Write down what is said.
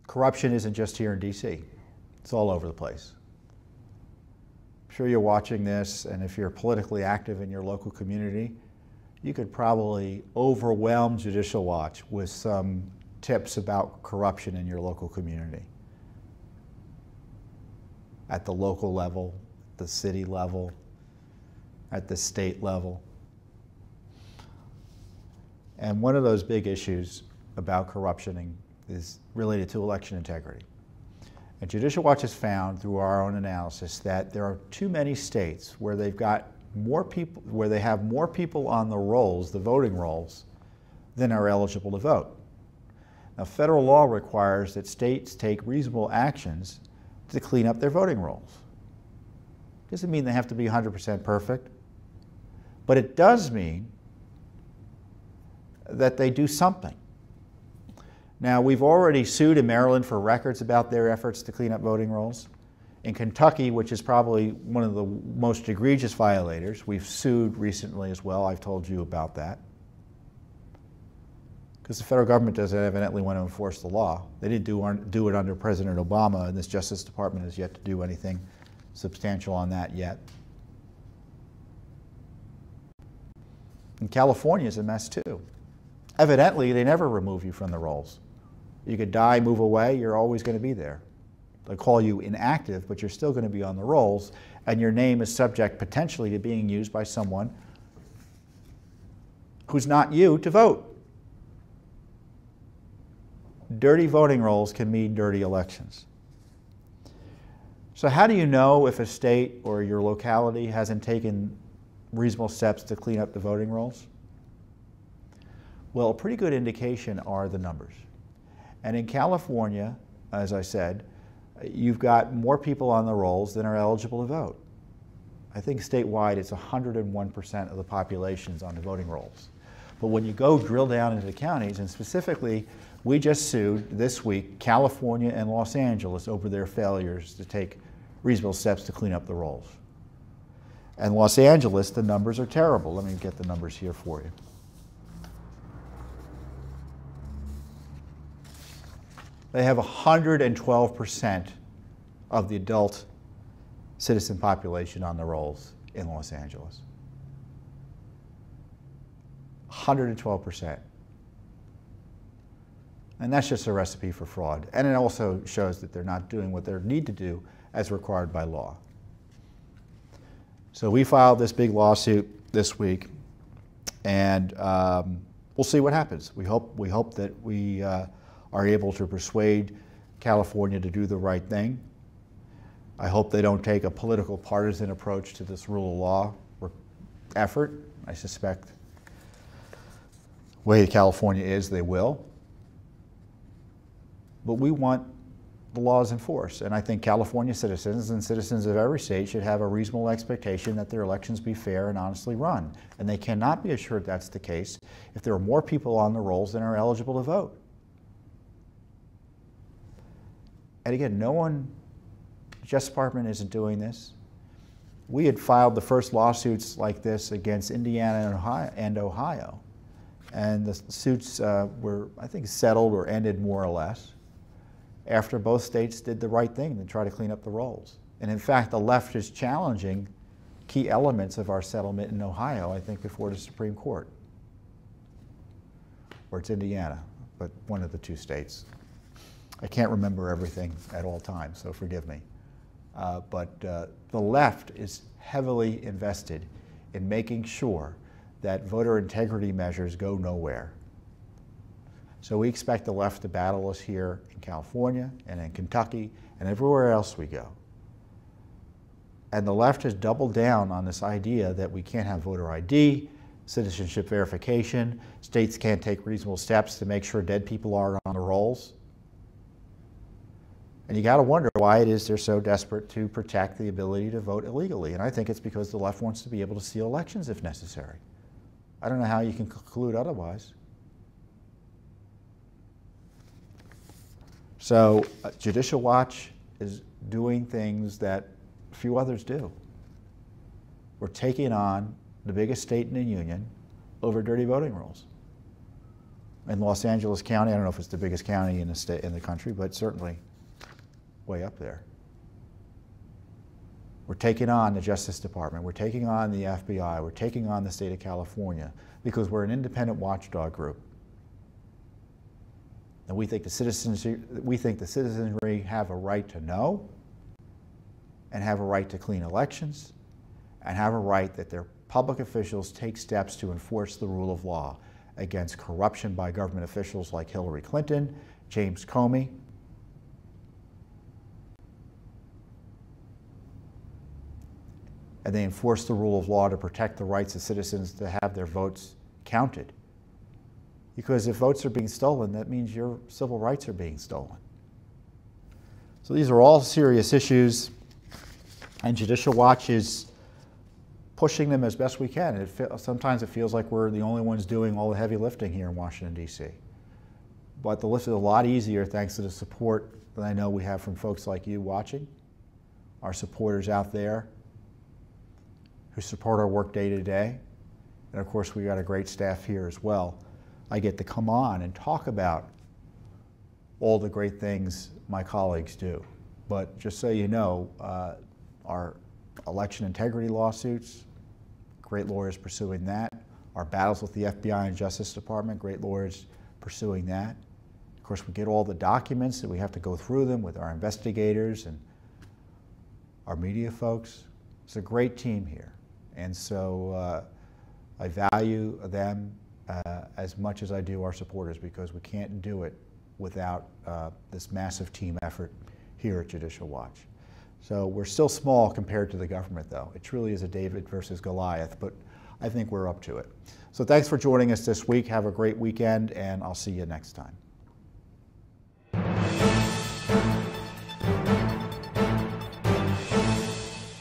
Corruption isn't just here in DC. It's all over the place. I'm sure you're watching this, and if you're politically active in your local community, you could probably overwhelm Judicial Watch with some tips about corruption in your local community. At the local level, the city level, at the state level. And one of those big issues about corruption is related to election integrity. And Judicial Watch has found through our own analysis that there are too many states where they've got more people, where they have more people on the rolls, the voting rolls, than are eligible to vote. Now, federal law requires that states take reasonable actions to clean up their voting rolls. Doesn't mean they have to be 100% perfect, but it does mean that they do something. Now, we've already sued in Maryland for records about their efforts to clean up voting rolls. In Kentucky, which is probably one of the most egregious violators, we've sued recently as well. I've told you about that. Because the federal government doesn't evidently want to enforce the law. They didn't do it under President Obama, and this Justice Department has yet to do anything substantial on that yet. And California is a mess too. Evidently, they never remove you from the rolls. You could die, move away, you're always going to be there. They call you inactive, but you're still going to be on the rolls, and your name is subject potentially to being used by someone who's not you to vote. Dirty voting rolls can mean dirty elections. So how do you know if a state or your locality hasn't taken reasonable steps to clean up the voting rolls? Well, a pretty good indication are the numbers. And in California, as I said, you've got more people on the rolls than are eligible to vote. I think statewide it's 101% of the population's on the voting rolls. But when you go drill down into the counties, and specifically, we just sued this week California and Los Angeles over their failures to take reasonable steps to clean up the rolls. And Los Angeles, the numbers are terrible. Let me get the numbers here for you. They have 112% of the adult citizen population on the rolls in Los Angeles. 112%. And that's just a recipe for fraud. And it also shows that they're not doing what they need to do as required by law. So we filed this big lawsuit this week, and we'll see what happens. We hope that we are able to persuade California to do the right thing. I hope they don't take a political partisan approach to this rule of law effort. I suspect the way California is, they will. But we want the laws enforced. And I think California citizens and citizens of every state should have a reasonable expectation that their elections be fair and honestly run. And they cannot be assured that's the case if there are more people on the rolls than are eligible to vote. And again, no one, the Justice Department isn't doing this. We had filed the first lawsuits like this against Indiana and Ohio. And the suits were, I think, settled or ended more or less after both states did the right thing to try to clean up the rolls. And in fact, the left is challenging key elements of our settlement in Ohio, I think, before the Supreme Court. Or it's Indiana, but one of the two states. I can't remember everything at all times, so forgive me. But the left is heavily invested in making sure that voter integrity measures go nowhere. So we expect the left to battle us here in California and in Kentucky and everywhere else we go. And the left has doubled down on this idea that we can't have voter ID, citizenship verification, states can't take reasonable steps to make sure dead people are on the rolls. And you got to wonder why it is they're so desperate to protect the ability to vote illegally. And I think it's because the left wants to be able to steal elections if necessary. I don't know how you can conclude otherwise. So Judicial Watch is doing things that few others do. We're taking on the biggest state in the union over dirty voting rolls. in Los Angeles County. I don't know if it's the biggest county in the state, in the country, but certainly way up there. We're taking on the Justice Department. We're taking on the FBI. We're taking on the state of California because we're an independent watchdog group. And we think the citizenry have a right to know, and have a right to clean elections, and have a right that their public officials take steps to enforce the rule of law against corruption by government officials like Hillary Clinton, James Comey, and they enforce the rule of law to protect the rights of citizens to have their votes counted. Because if votes are being stolen, that means your civil rights are being stolen. So these are all serious issues, and Judicial Watch is pushing them as best we can. Sometimes it feels like we're the only ones doing all the heavy lifting here in Washington, D.C. But the lift is a lot easier thanks to the support that I know we have from folks like you watching, our supporters out there who support our work day to day. And of course, we got a great staff here as well. I get to come on and talk about all the great things my colleagues do. But just so you know, our election integrity lawsuits, great lawyers pursuing that. Our battles with the FBI and Justice Department, great lawyers pursuing that. Of course, we get all the documents that we have to go through them with our investigators and our media folks. It's a great team here. And so I value them as much as I do our supporters, because we can't do it without this massive team effort here at Judicial Watch. So we're still small compared to the government, though. It truly is a David versus Goliath, but I think we're up to it. So thanks for joining us this week. Have a great weekend, and I'll see you next time.